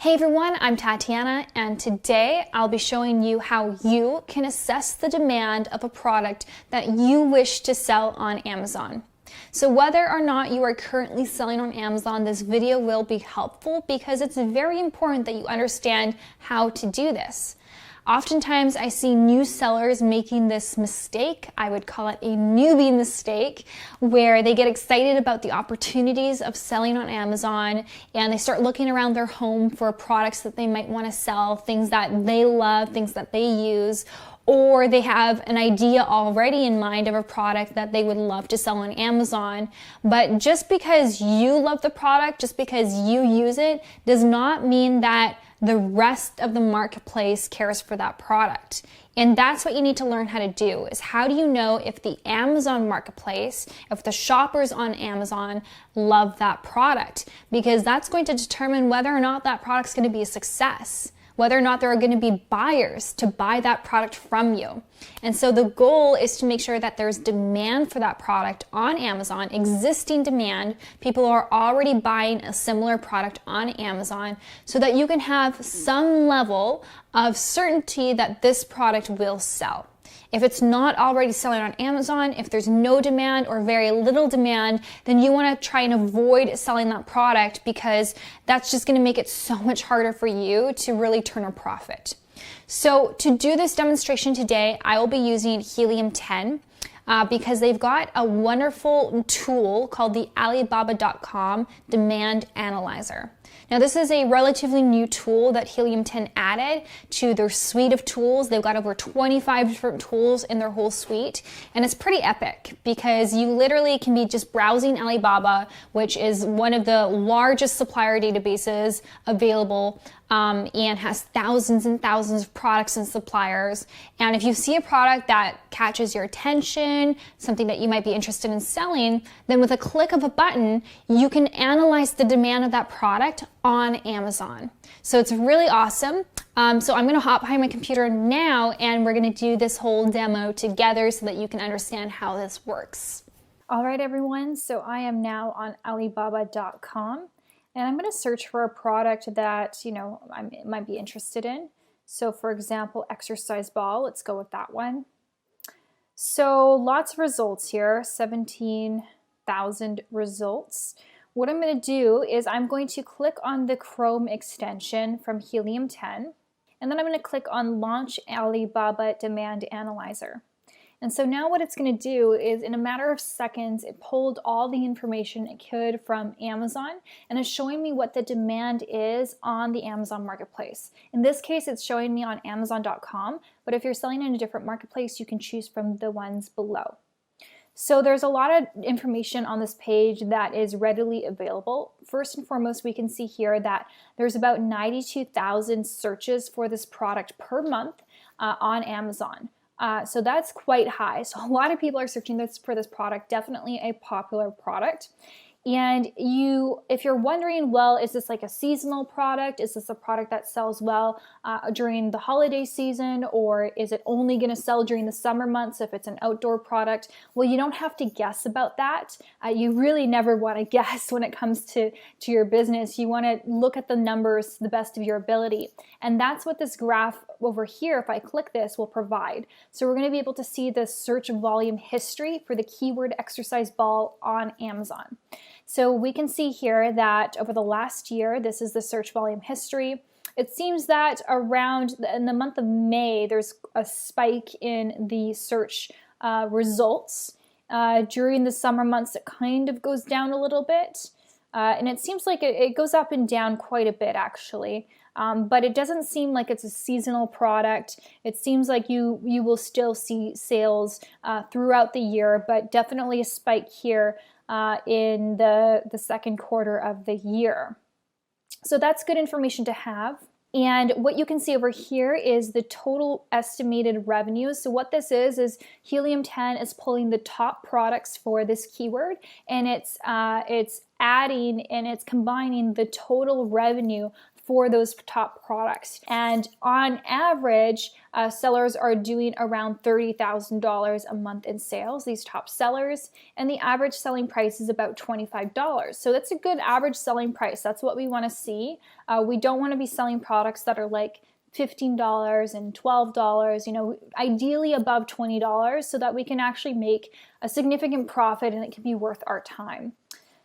Hey everyone, I'm Tatiana, and today I'll be showing you how you can assess the demand of a product that you wish to sell on Amazon. So whether or not you are currently selling on Amazon, this video will be helpful because it's very important that you understand how to do this. Oftentimes I see new sellers making this mistake. I would call it a newbie mistake, where they get excited about the opportunities of selling on Amazon and they start looking around their home for products that they might want to sell, things that they love, things that they use, or they have an idea already in mind of a product that they would love to sell on Amazon. But just because you love the product, just because you use it, does not mean that the rest of the marketplace cares for that product. And that's what you need to learn how to do, is how do you know if the Amazon marketplace, if the shoppers on Amazon love that product? Because that's going to determine whether or not that product's going to be a success, whether or not there are going to be buyers to buy that product from you. And so the goal is to make sure that there's demand for that product on Amazon, existing demand. People are already buying a similar product on Amazon so that you can have some level of certainty that this product will sell. If it's not already selling on Amazon, if there's no demand or very little demand, then you want to try and avoid selling that product, because that's just going to make it so much harder for you to really turn a profit. So to do this demonstration today, I will be using Helium 10 because they've got a wonderful tool called the Alibaba.com Demand Analyzer. Now, this is a relatively new tool that Helium 10 added to their suite of tools. They've got over 25 different tools in their whole suite, and it's pretty epic because you literally can be just browsing Alibaba, which is one of the largest supplier databases available, and has thousands and thousands of products and suppliers. And if you see a product that catches your attention, something that you might be interested in selling, then with a click of a button, you can analyze the demand of that product on Amazon. So it's really awesome. So I'm going to hop behind my computer now, and we're going to do this whole demo together so that you can understand how this works. All right, everyone. So I am now on Alibaba.com. And I'm going to search for a product that, I might be interested in. So for example, exercise ball, let's go with that one. So lots of results here, 17,000 results. What I'm going to do is I'm going to click on the Chrome extension from Helium 10, and then I'm going to click on Launch Alibaba Demand Analyzer. And so now what it's going to do is, in a matter of seconds, it pulled all the information it could from Amazon and is showing me what the demand is on the Amazon marketplace. In this case, it's showing me on Amazon.com, but if you're selling in a different marketplace, you can choose from the ones below. So there's a lot of information on this page that is readily available. First and foremost, we can see here that there's about 92,000 searches for this product per month on Amazon. So that's quite high. So a lot of people are searching for this product, definitely a popular product. And if you're wondering, well, is this like a seasonal product? Is this a product that sells well during the holiday season? Or is it only going to sell during the summer months if it's an outdoor product? Well, you don't have to guess about that. You really never want to guess when it comes to your business. You want to look at the numbers to the best of your ability. And that's what this graph over here, if I click this, will provide. So we're going to be able to see the search volume history for the keyword exercise ball on Amazon. So we can see here that over the last year, this is the search volume history. It seems that in the month of May, there's a spike in the search results. During the summer months, it kind of goes down a little bit. And it seems like it goes up and down quite a bit, actually. But it doesn't seem like it's a seasonal product. It seems like you will still see sales throughout the year, but definitely a spike here in the second quarter of the year. So that's good information to have. And what you can see over here is the total estimated revenue. So what this is Helium 10 is pulling the top products for this keyword, and it's adding and it's combining the total revenue for those top products. And on average, sellers are doing around $30,000 a month in sales, these top sellers, and the average selling price is about $25. So that's a good average selling price. That's what we want to see. We don't want to be selling products that are like $15 and $12, ideally above $20 so that we can actually make a significant profit and it can be worth our time.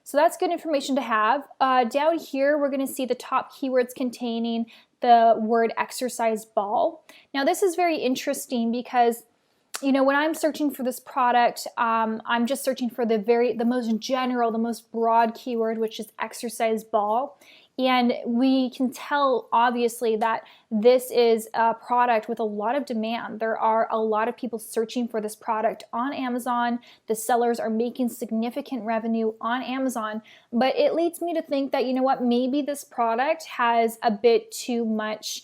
So that's good information to have. Down here, we're going to see the top keywords containing the word exercise ball. Now, this is very interesting because when I'm searching for this product, I'm just searching for the most general, the most broad keyword, which is exercise ball. And we can tell, obviously, that this is a product with a lot of demand. There are a lot of people searching for this product on Amazon. The sellers are making significant revenue on Amazon. But it leads me to think that, maybe this product has a bit too much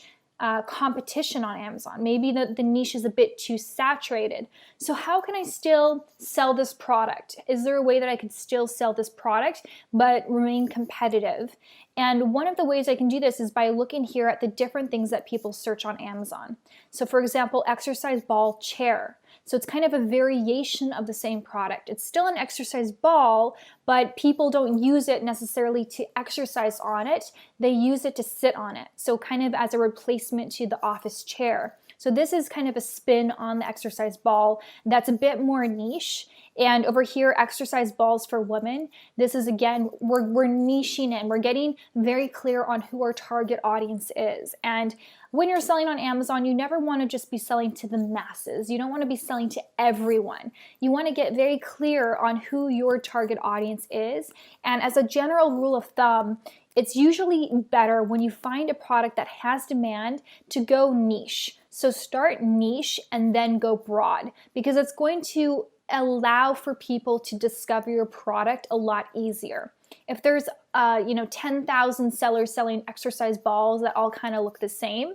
competition on Amazon. Maybe the niche is a bit too saturated. So how can I still sell this product? Is there a way that I could still sell this product but remain competitive? And one of the ways I can do this is by looking here at the different things that people search on Amazon. So for example, exercise ball chair. So it's kind of a variation of the same product. It's still an exercise ball, but people don't use it necessarily to exercise on it. They use it to sit on it. So kind of as a replacement to the office chair. So this is kind of a spin on the exercise ball that's a bit more niche. And over here, exercise balls for women. This is, again, we're niching in. We're getting very clear on who our target audience is. And when you're selling on Amazon, you never want to just be selling to the masses. You don't want to be selling to everyone. You want to get very clear on who your target audience is. And as a general rule of thumb, it's usually better when you find a product that has demand to go niche. So start niche and then go broad, because it's going to allow for people to discover your product a lot easier. If there's 10,000 sellers selling exercise balls that all kind of look the same,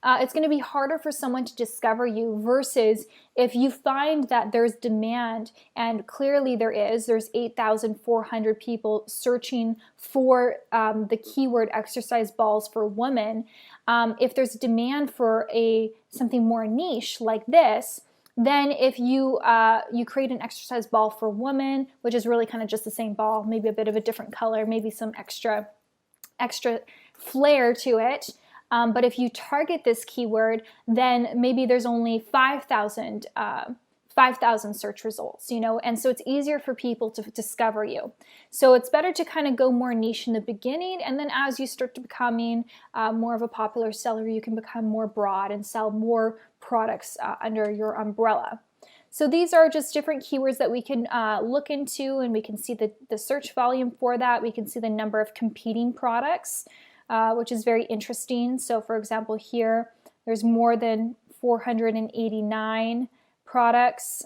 it's going to be harder for someone to discover you versus if you find that there's demand, and clearly there's 8,400 people searching for the keyword exercise balls for women. If there's demand for something more niche like this, then if you create an exercise ball for women, which is really kind of just the same ball, maybe a bit of a different color, maybe some extra flair to it. But if you target this keyword, then maybe there's only 5,000 search results, and so it's easier for people to discover you. So it's better to kind of go more niche in the beginning, and then as you start to becoming more of a popular seller, you can become more broad and sell more products under your umbrella. So these are just different keywords that we can look into, and we can see the search volume for that. We can see the number of competing products, which is very interesting. So for example, here, there's more than 489 products.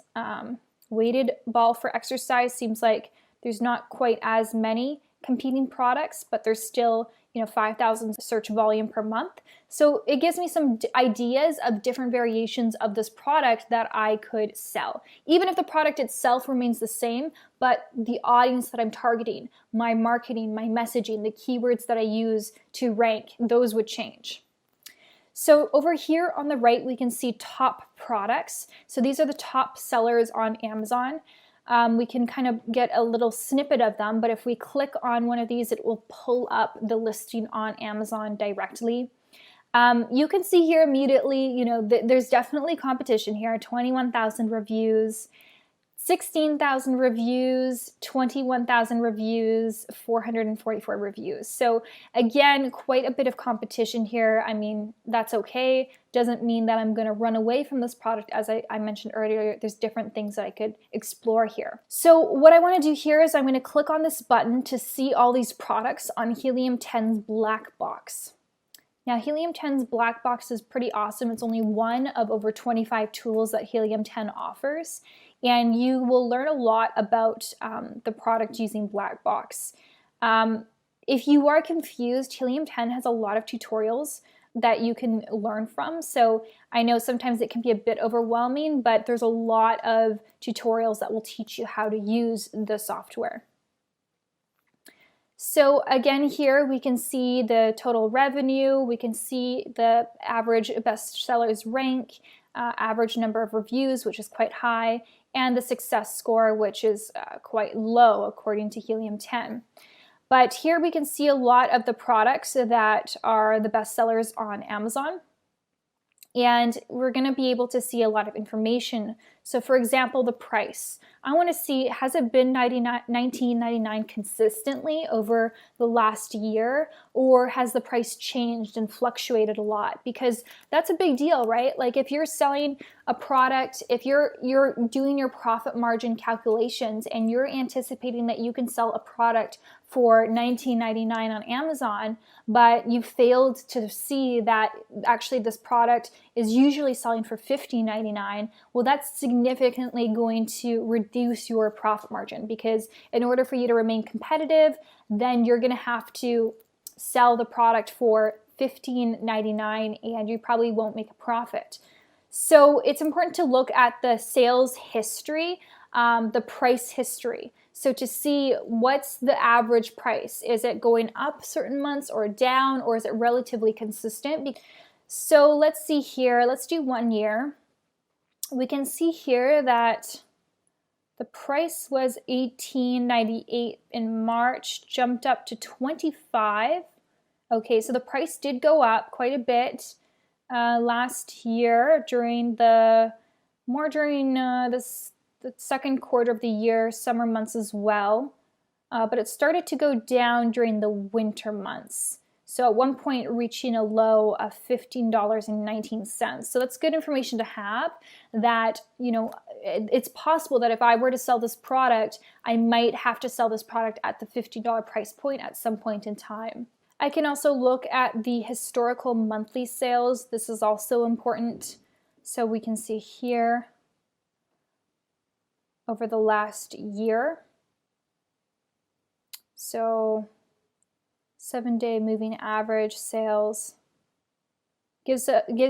Weighted ball for exercise seems like there's not quite as many competing products, but there's still 5,000 search volume per month. So it gives me some ideas of different variations of this product that I could sell. Even if the product itself remains the same, but the audience that I'm targeting, my marketing, my messaging, the keywords that I use to rank, those would change. So over here on the right, we can see top products. So these are the top sellers on Amazon. We can kind of get a little snippet of them, but if we click on one of these, it will pull up the listing on Amazon directly. You can see here immediately, there's definitely competition here. 21,000 reviews, 16,000 reviews, 21,000 reviews, 444 reviews. So again, quite a bit of competition here. I mean, that's okay. Doesn't mean that I'm going to run away from this product. As I mentioned earlier, there's different things that I could explore here. So what I want to do here is I'm going to click on this button to see all these products on Helium 10's black box. Now, Helium 10's black box is pretty awesome. It's only one of over 25 tools that Helium 10 offers. And you will learn a lot about the product using black box. If you are confused, Helium 10 has a lot of tutorials that you can learn from. So I know sometimes it can be a bit overwhelming, but there's a lot of tutorials that will teach you how to use the software. So again, here we can see the total revenue, we can see the average bestsellers rank, average number of reviews, which is quite high, and the success score, which is quite low according to Helium 10. But here we can see a lot of the products that are the best sellers on Amazon. And we're going to be able to see a lot of information. So for example, the price. I want to see, has it been $19.99 consistently over the last year, or has the price changed and fluctuated a lot? Because that's a big deal, right? Like if you're selling a product, if you're doing your profit margin calculations and you're anticipating that you can sell a product for $19.99 on Amazon, but you failed to see that actually this product is usually selling for $15.99, well, that's significantly going to reduce your profit margin, because in order for you to remain competitive, then you're going to have to sell the product for $15.99 and you probably won't make a profit. So it's important to look at the sales history, the price history. So to see what's the average price. Is it going up certain months or down, or is it relatively consistent? So let's see here. Let's do 1 year. We can see here that the price was $18.98 in March, jumped up to $25. Okay, so the price did go up quite a bit last year during the second quarter of the year, summer months as well. But it started to go down during the winter months. So at one point reaching a low of $15.19. So that's good information to have, that, you know, it's possible that if I were to sell this product, I might have to sell this product at the $50 price point at some point in time. I can also look at the historical monthly sales. This is also important. So we can see here over the last year. So 7-day moving average sales gives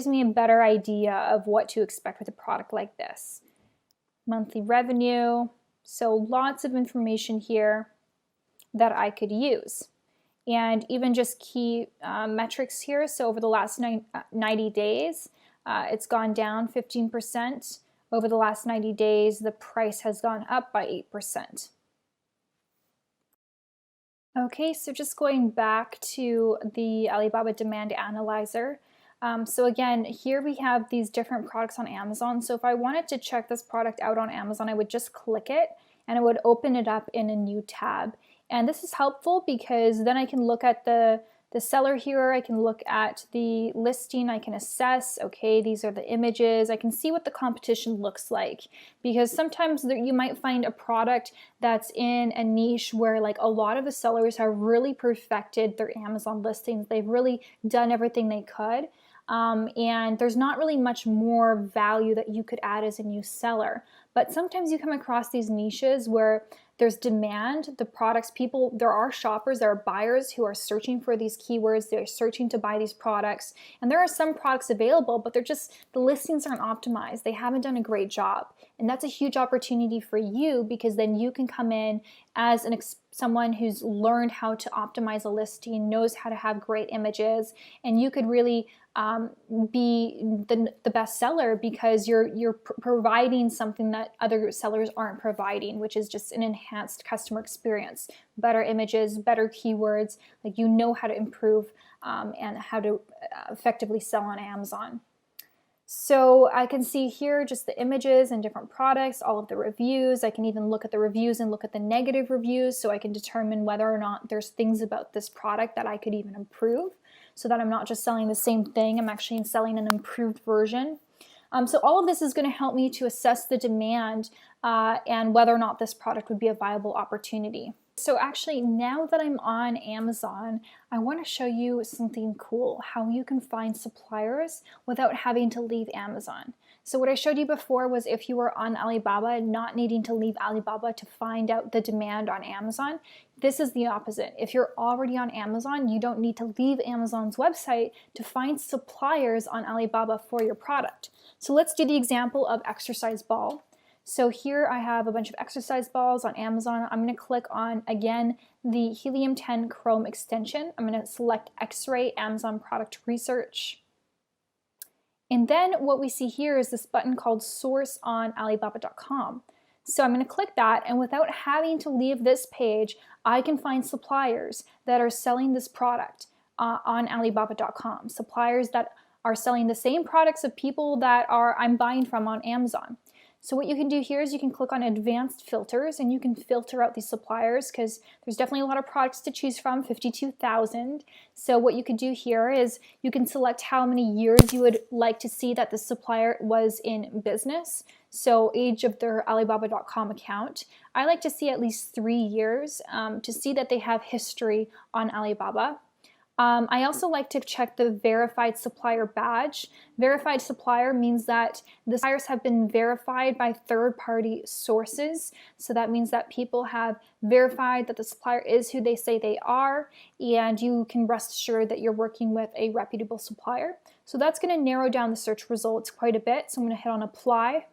me a better idea of what to expect with a product like this. Monthly revenue, so lots of information here that I could use. And even just key metrics here. So over the last 90 days, it's gone down 15%. Over the last 90 days, the price has gone up by 8%. Okay, so just going back to the Alibaba Demand Analyzer. So again, here we have these different products on Amazon. So if I wanted to check this product out on Amazon, I would just click it and it would open it up in a new tab. And this is helpful because then I can look at the seller here, I can look at the listing, I can assess, okay, these are the images, I can see what the competition looks like. Because sometimes you might find a product that's in a niche where like a lot of the sellers have really perfected their Amazon listings, they've really done everything they could. And there's not really much more value that you could add as a new seller. But sometimes you come across these niches where there's demand, the products, there are shoppers, there are buyers who are searching for these keywords, they're searching to buy these products, and there are some products available, but the listings aren't optimized, they haven't done a great job. And that's a huge opportunity for you, because then you can come in as someone who's learned how to optimize a listing, knows how to have great images, and you could really be the best seller because you're providing something that other sellers aren't providing, which is just an enhanced customer experience, better images, better keywords, like you know how to improve and how to effectively sell on Amazon. So I can see here just the images and different products, all of the reviews. I can even look at the reviews and look at the negative reviews so I can determine whether or not there's things about this product that I could even improve, so that I'm not just selling the same thing, I'm actually selling an improved version. So all of this is going to help me to assess the demand and whether or not this product would be a viable opportunity. So actually, now that I'm on Amazon, I want to show you something cool, how you can find suppliers without having to leave Amazon. So what I showed you before was if you were on Alibaba, not needing to leave Alibaba to find out the demand on Amazon. This is the opposite. If you're already on Amazon, you don't need to leave Amazon's website to find suppliers on Alibaba for your product. So let's do the example of exercise ball. So here I have a bunch of exercise balls on Amazon. I'm going to click on, again, the Helium 10 Chrome extension. I'm going to select X-ray Amazon Product Research. And then what we see here is this button called Source on Alibaba.com. So I'm going to click that, and without having to leave this page, I can find suppliers that are selling this product on Alibaba.com. Suppliers that are selling the same products of people that I'm buying from on Amazon. So what you can do here is you can click on advanced filters, and you can filter out these suppliers because there's definitely a lot of products to choose from, 52,000. So what you could do here is you can select how many years you would like to see that the supplier was in business. So age of their Alibaba.com account. I like to see at least 3 years to see that they have history on Alibaba. I also like to check the verified supplier badge. Verified supplier means that the suppliers have been verified by third-party sources. So that means that people have verified that the supplier is who they say they are, and you can rest assured that you're working with a reputable supplier. So that's going to narrow down the search results quite a bit. So I'm going to hit on apply.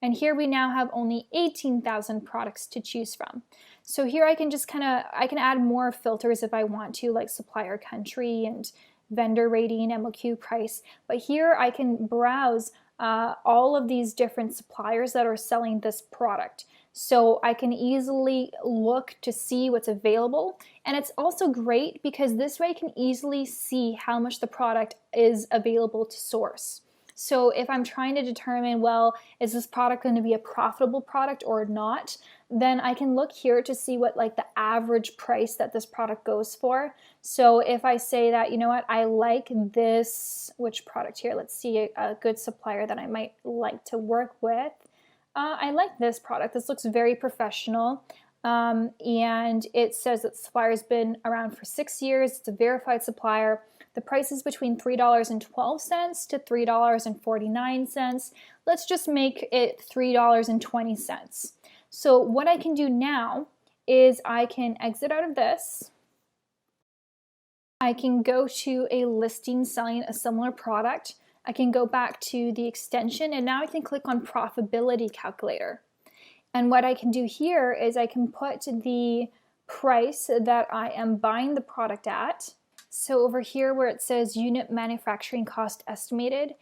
And here we now have only 18,000 products to choose from. So here I can just I can add more filters if I want to, like supplier country and vendor rating, MOQ price. But here I can browse all of these different suppliers that are selling this product. So I can easily look to see what's available. And it's also great because this way I can easily see how much the product is available to source. So if I'm trying to determine, well, is this product going to be a profitable product or not, then I can look here to see what like the average price that this product goes for. So if I say that, you know what, I like this, which product here? Let's see a good supplier that I might like to work with. I like this product. This looks very professional. And it says that the supplier's been around for 6 years. It's a verified supplier. The price is between $3.12 to $3.49. Let's just make it $3.20. So what I can do now is I can exit out of this. I can go to a listing selling a similar product. I can go back to the extension, and now I can click on profitability calculator. And what I can do here is I can put the price that I am buying the product at. So over here where it says unit manufacturing cost estimated,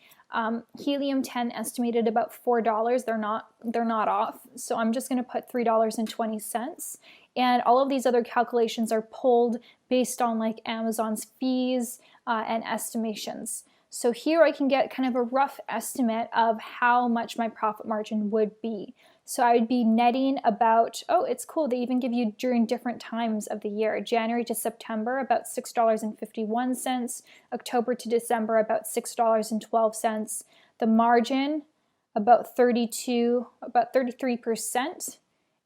Helium 10 estimated about $4. They're not off. So I'm just going to put $3.20. And all of these other calculations are pulled based on like Amazon's fees and estimations. So here I can get kind of a rough estimate of how much my profit margin would be. So I would be netting about, oh, it's cool, they even give you during different times of the year. January to September, about $6.51. October to December, about $6.12. The margin, about 33%.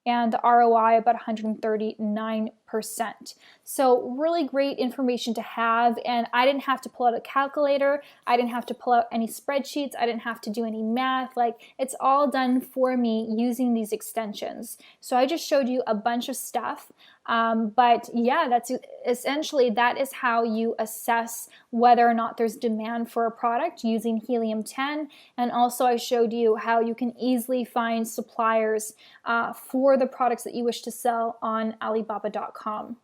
And the ROI, about 139%. So really great information to have, and I didn't have to pull out a calculator, I didn't have to pull out any spreadsheets, I didn't have to do any math, like it's all done for me using these extensions. So I just showed you a bunch of stuff, but yeah, that's essentially, that is how you assess whether or not there's demand for a product using Helium 10, and also I showed you how you can easily find suppliers for the products that you wish to sell on Alibaba.com.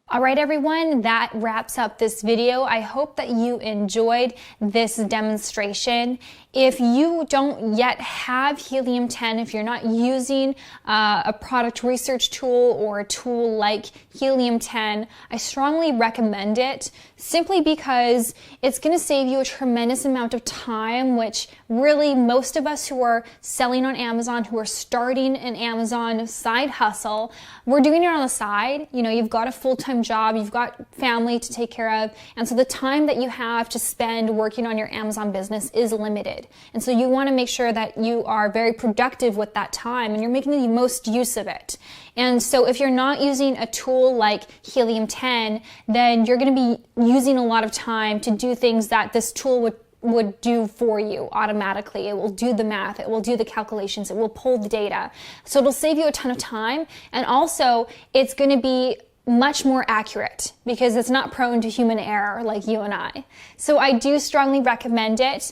All right, everyone, that wraps up this video. I hope that you enjoyed this demonstration. If you don't yet have Helium 10, if you're not using a product research tool or a tool like Helium 10, I strongly recommend it simply because it's going to save you a tremendous amount of time, which really most of us who are selling on Amazon, who are starting an Amazon side hustle, we're doing it on the side. You know, you've got a full-time job, you've got family to take care of, and so the time that you have to spend working on your Amazon business is limited. And so you want to make sure that you are very productive with that time and you're making the most use of it. And so if you're not using a tool like Helium 10, then you're going to be using a lot of time to do things that this tool would do for you automatically. It will do the math, it will do the calculations, it will pull the data. So it'll save you a ton of time, and also it's going to be much more accurate because it's not prone to human error like you and I. So I do strongly recommend it.